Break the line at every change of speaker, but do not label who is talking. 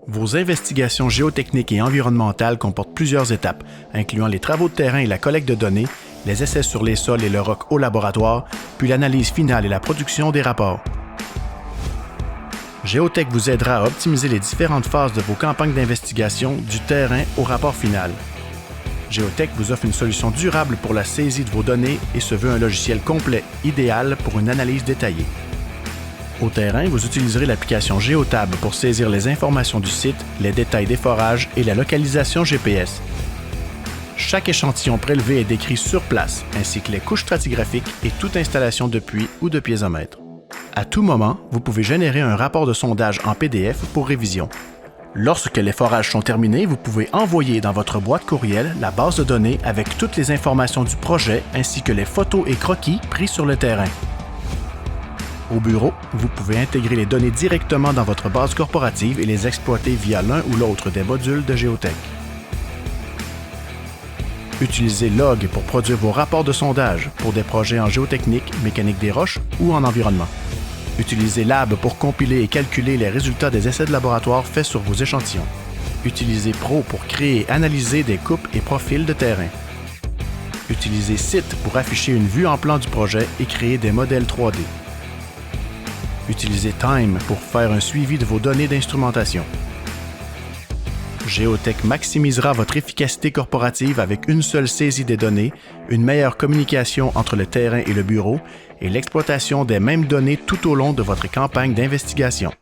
Vos investigations géotechniques et environnementales comportent plusieurs étapes, incluant les travaux de terrain et la collecte de données, les essais sur les sols et le roc au laboratoire, puis l'analyse finale et la production des rapports. Géotech vous aidera à optimiser les différentes phases de vos campagnes d'investigation, du terrain au rapport final. Géotech vous offre une solution durable pour la saisie de vos données et se veut un logiciel complet, idéal pour une analyse détaillée. Au terrain, vous utiliserez l'application Géotab pour saisir les informations du site, les détails des forages et la localisation GPS. Chaque échantillon prélevé est décrit sur place, ainsi que les couches stratigraphiques et toute installation de puits ou de piézomètre. À tout moment, vous pouvez générer un rapport de sondage en PDF pour révision. Lorsque les forages sont terminés, vous pouvez envoyer dans votre boîte courriel la base de données avec toutes les informations du projet ainsi que les photos et croquis pris sur le terrain. Au bureau, vous pouvez intégrer les données directement dans votre base corporative et les exploiter via l'un ou l'autre des modules de Géotech. Utilisez Log pour produire vos rapports de sondage pour des projets en géotechnique, mécanique des roches ou en environnement. Utilisez Lab pour compiler et calculer les résultats des essais de laboratoire faits sur vos échantillons. Utilisez Pro pour créer et analyser des coupes et profils de terrain. Utilisez Site pour afficher une vue en plan du projet et créer des modèles 3D. Utilisez Time pour faire un suivi de vos données d'instrumentation. Géotech maximisera votre efficacité corporative avec une seule saisie des données, une meilleure communication entre le terrain et le bureau et l'exploitation des mêmes données tout au long de votre campagne d'investigation.